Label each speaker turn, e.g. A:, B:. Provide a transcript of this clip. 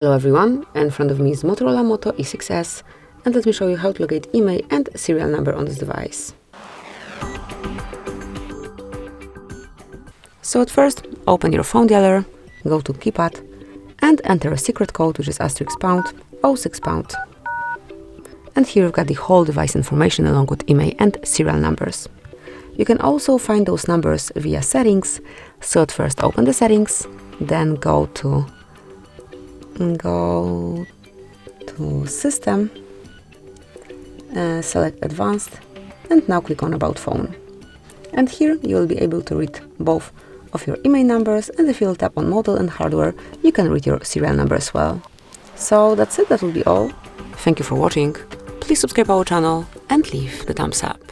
A: Hello everyone, in front of me is Motorola Moto E6s, and let me show you how to locate IMEI and serial number on this device. So at first, open your phone dialer, go to keypad, and enter a secret code, which is *# 06 £. And here you've got the whole device information along with IMEI and serial numbers. You can also find those numbers via settings. So at first open the settings, then go to System, select Advanced, and now click on About Phone. And here you will be able to read both of your IMEI numbers, and if you'll tap on Model and Hardware, you can read your serial number as well. So that's it, that will be all. Thank you for watching. Please subscribe our channel and leave the thumbs up.